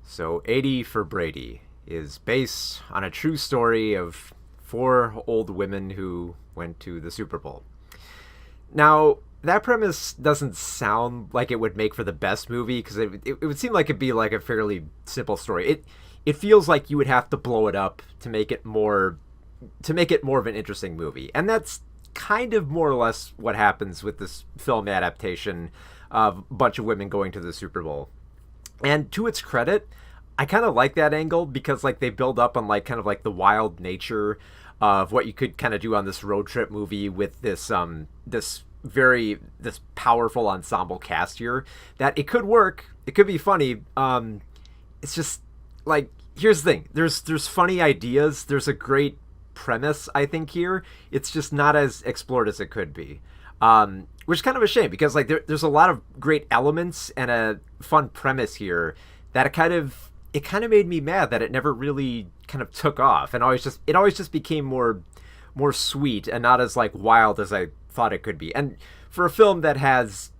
So 80 for Brady is based on a true story of four old women who went to the Super Bowl. Now, that premise doesn't sound like it would make for the best movie because it would seem like it'd be like a fairly simple story. It feels like you would have to blow it up to make it more of an interesting movie. And that's kind of more or less what happens with this film adaptation of a bunch of women going to the Super Bowl. And to its credit, I kind of like that angle because like they build up on like kind of like the wild nature of what you could kind of do on this road trip movie with this powerful ensemble cast here. That it could work, it could be funny. It's just like, here's the thing: there's funny ideas, there's a great premise, I think, here. It's just not as explored as it could be. Which is kind of a shame because like there's a lot of great elements and a fun premise here that it kind of made me mad that it never really kind of took off, and it always just became more sweet and not as like wild as I thought it could be. And for a film that has,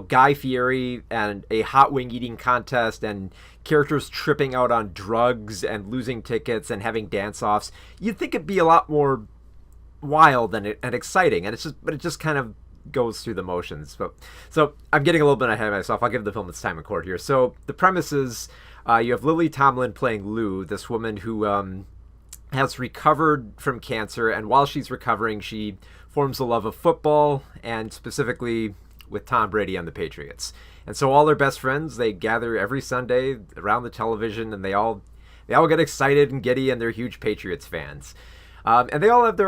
Guy Fieri and a hot wing eating contest and characters tripping out on drugs and losing tickets and having dance offs, you'd think it'd be a lot more wild and exciting. And it just kind of goes through the motions. But so I'm getting a little bit ahead of myself. I'll give the film its time in court here. So the premise is you have Lily Tomlin playing Lou, this woman who has recovered from cancer, and while she's recovering, she forms a love of football, and specifically with Tom Brady on the Patriots. And so all their best friends, they gather every Sunday around the television, and they all get excited and giddy, and they're huge Patriots fans. And they all have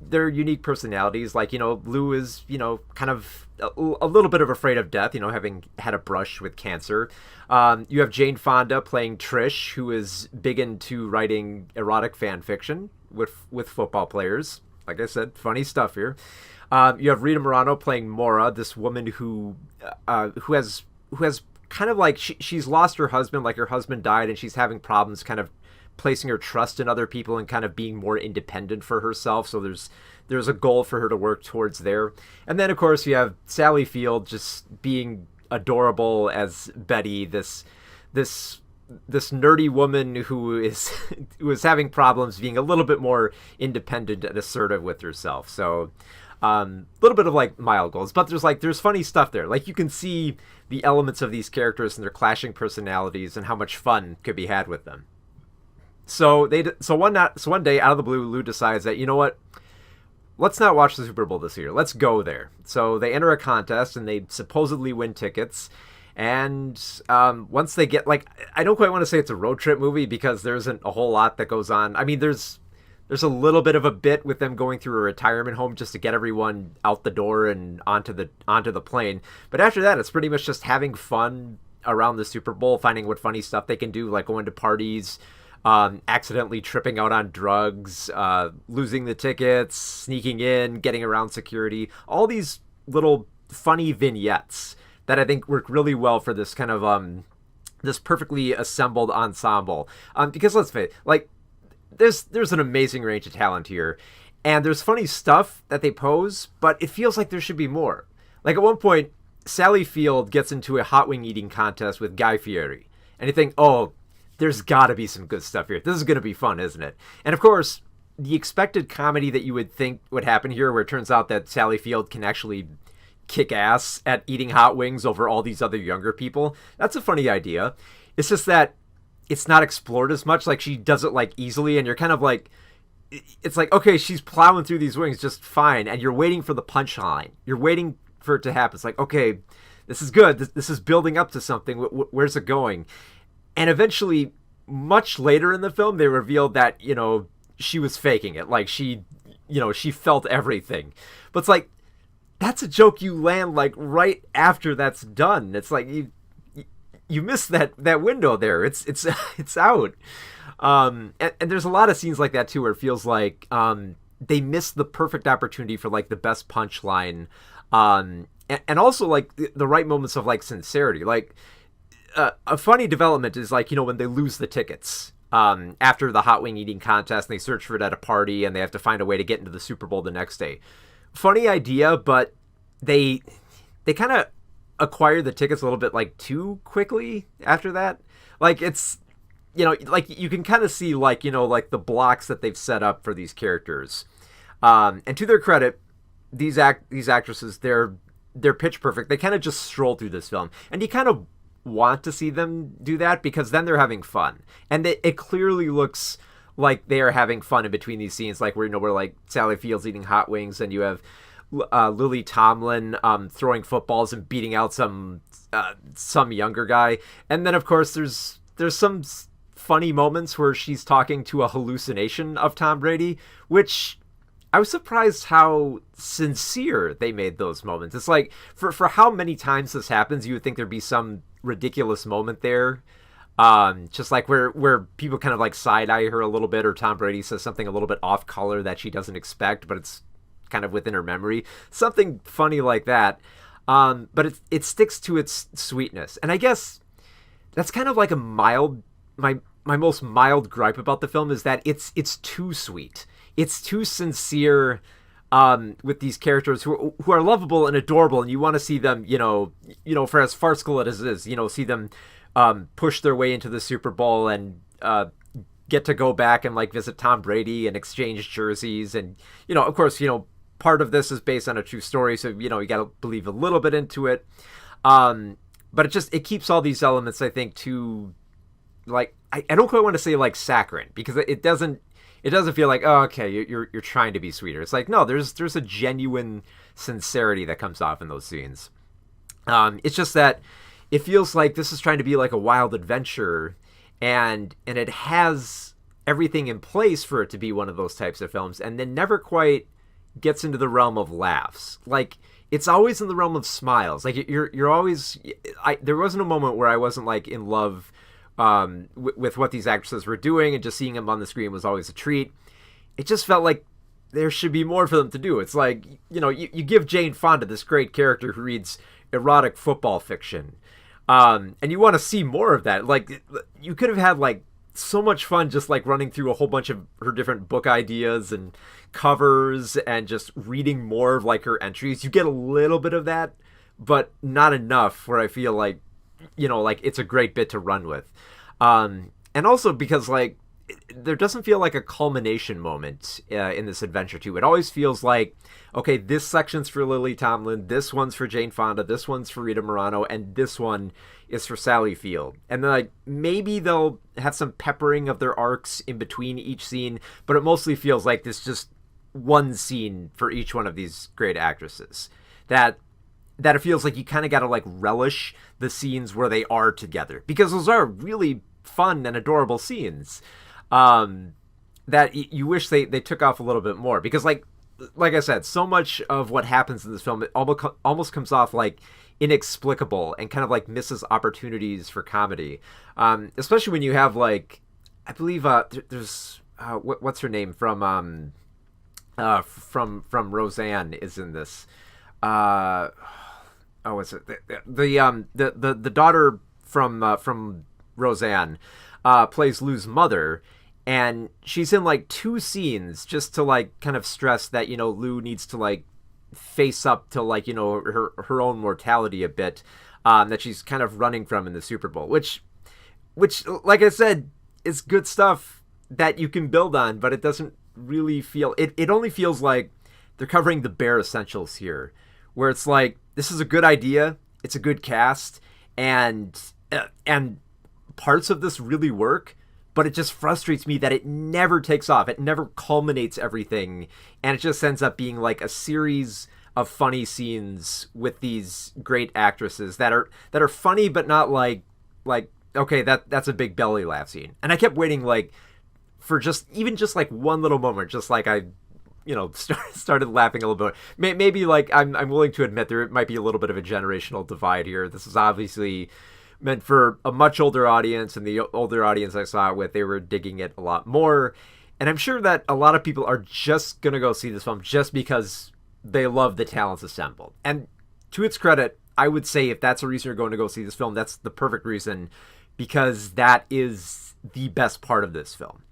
their unique personalities. Like, Lou is, kind of a little bit of afraid of death, having had a brush with cancer. You have Jane Fonda playing Trish, who is big into writing erotic fan fiction with football players. Like I said, funny stuff here. You have Rita Moreno playing Maura, this woman who has kind of like she's lost her husband, like her husband died, and she's having problems kind of placing her trust in other people and kind of being more independent for herself. So there's a goal for her to work towards there. And then of course you have Sally Field just being adorable as Betty, this nerdy woman who is having problems being a little bit more independent and assertive with herself. So a little bit of like mild goals, but there's funny stuff there. Like you can see the elements of these characters and their clashing personalities and how much fun could be had with them. So one day out of the blue, Lou decides that, you know what, let's not watch the Super Bowl this year. Let's go there. So they enter a contest and they supposedly win tickets. And once they get, like, I don't quite want to say it's a road trip movie because there isn't a whole lot that goes on. I mean, there's a little bit of a bit with them going through a retirement home just to get everyone out the door and onto the plane. But after that, it's pretty much just having fun around the Super Bowl, finding what funny stuff they can do, like going to parties, accidentally tripping out on drugs, losing the tickets, sneaking in, getting around security, all these little funny vignettes that I think work really well for this kind of this perfectly assembled ensemble. Because let's face it, like there's an amazing range of talent here, and there's funny stuff that they pose, but it feels like there should be more. Like at one point, Sally Field gets into a hot wing eating contest with Guy Fieri, and you think, oh, there's got to be some good stuff here. This is going to be fun, isn't it? And of course, the expected comedy that you would think would happen here, where it turns out that Sally Field can actually kick ass at eating hot wings over all these other younger people, that's a funny idea. It's just that it's not explored as much. Like she does it like easily, and you're kind of like, it's like, okay, she's plowing through these wings just fine, and you're waiting for the punchline. You're waiting for it to happen. It's like, okay, this is good. This is building up to something. Where's it going? And eventually, much later in the film, they revealed that, she was faking it. Like she felt everything. But it's like, that's a joke you land like right after that's done. It's like you miss that window there. It's out. And there's a lot of scenes like that too, where it feels like they miss the perfect opportunity for like the best punchline, and also like the right moments of like sincerity. Like a funny development is like, when they lose the tickets after the hot wing eating contest, and they search for it at a party, and they have to find a way to get into the Super Bowl the next day. Funny idea, but they kind of acquire the tickets a little bit like too quickly after that. Like it's like you can kind of see like like the blocks that they've set up for these characters. And to their credit, these actresses, they're pitch perfect. They kind of just stroll through this film, and you kind of want to see them do that because then they're having fun, and it clearly looks like they are having fun in between these scenes, like where like Sally Field's eating hot wings, and you have Lily Tomlin throwing footballs and beating out some younger guy, and then of course there's some funny moments where she's talking to a hallucination of Tom Brady, which I was surprised how sincere they made those moments. It's like for how many times this happens, you would think there'd be some ridiculous moment there. Just like where people kind of like side eye her a little bit, or Tom Brady says something a little bit off color that she doesn't expect, but it's kind of within her memory. Something funny like that. But it sticks to its sweetness. And I guess that's kind of like my most mild gripe about the film is that it's too sweet. It's too sincere with these characters who are lovable and adorable, and you want to see them, for as farcical as it is, see them push their way into the Super Bowl and get to go back and like visit Tom Brady and exchange jerseys, and of course, part of this is based on a true story, so you got to believe a little bit into it. But it keeps all these elements, I think, to like I don't quite want to say like saccharine, because it doesn't feel like, oh, okay, you're trying to be sweeter. It's like, no, there's a genuine sincerity that comes off in those scenes. It's just that it feels like this is trying to be like a wild adventure, and it has everything in place for it to be one of those types of films, and then never quite gets into the realm of laughs. Like, it's always in the realm of smiles. Like, you're always... there wasn't a moment where I wasn't like in love with what these actresses were doing, and just seeing them on the screen was always a treat. It just felt like there should be more for them to do. It's like, you give Jane Fonda this great character who reads erotic football fiction, and you want to see more of that. Like, you could have had like so much fun just like running through a whole bunch of her different book ideas and covers and just reading more of like her entries. You get a little bit of that, but not enough where I feel like, like it's a great bit to run with. And also because like there doesn't feel like a culmination moment in this adventure too. It always feels like, okay, this section's for Lily Tomlin, this one's for Jane Fonda, this one's for Rita Moreno, and this one is for Sally Field. And then like maybe they'll have some peppering of their arcs in between each scene, but it mostly feels like this just one scene for each one of these great actresses. That it feels like you kind of got to like relish the scenes where they are together, because those are really fun and adorable scenes. That you wish they took off a little bit more, because like I said, so much of what happens in this film, it almost comes off like inexplicable and kind of like misses opportunities for comedy. Especially when you have like, I believe there's what's her name from Roseanne is in this. What's it? The daughter from Roseanne plays Lou's mother, and she's in like 2 scenes just to like kind of stress that Lou needs to like face up to like her own mortality a bit, that she's kind of running from in the Super Bowl, which like I said is good stuff that you can build on, but it doesn't really feel it only feels like they're covering the bare essentials here, where it's like, this is a good idea, it's a good cast, and parts of this really work, but it just frustrates me that it never takes off. It never culminates everything, and it just ends up being like a series of funny scenes with these great actresses that are funny, but not like okay, that's a big belly laugh scene. And I kept waiting like for just like one little moment, just like I started laughing a little bit. Maybe like I'm willing to admit there might be a little bit of a generational divide here. This is obviously meant for a much older audience, and the older audience I saw it with, they were digging it a lot more. And I'm sure that a lot of people are just going to go see this film just because they love the talents assembled. And to its credit, I would say if that's a reason you're going to go see this film, that's the perfect reason, because that is the best part of this film.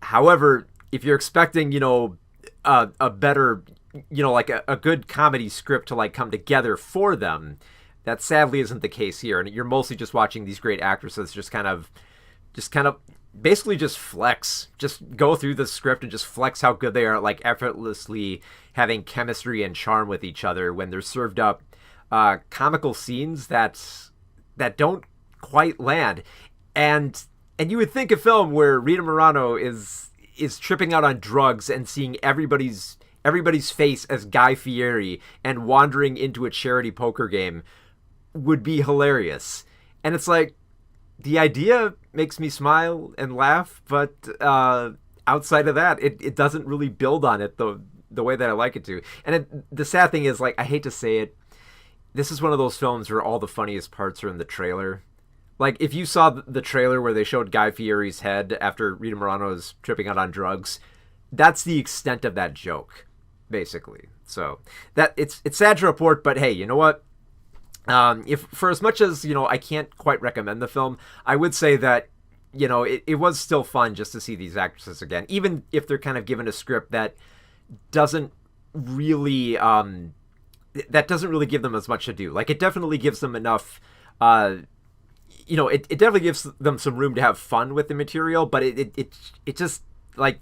However, if you're expecting, a better, like a good comedy script to like come together for them, that sadly isn't the case here. And you're mostly just watching these great actresses just kind of just kind of basically just flex, just go through the script and just flex how good they are at like effortlessly having chemistry and charm with each other when they're served up comical scenes that don't quite land. And you would think a film where Rita Morano is tripping out on drugs and seeing everybody's face as Guy Fieri and wandering into a charity poker game would be hilarious. And it's like, the idea makes me smile and laugh, but outside of that, it doesn't really build on it the way that I like it to. And the sad thing is, like, I hate to say it, this is one of those films where all the funniest parts are in the trailer. Like, if you saw the trailer where they showed Guy Fieri's head after Rita Morano's tripping out on drugs, that's the extent of that joke, basically. So that it's sad to report, but hey, you know what? If for as much as I can't quite recommend the film, I would say that it was still fun just to see these actresses again, even if they're kind of given a script that doesn't really give them as much to do. Like, it definitely gives them enough. It definitely gives them some room to have fun with the material, but it just, like,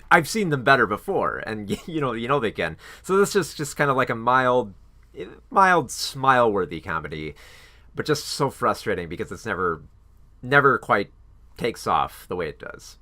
I've seen them better before, and they can. So this is just kind of like a mild smile-worthy comedy, but just so frustrating because it's never quite takes off the way it does.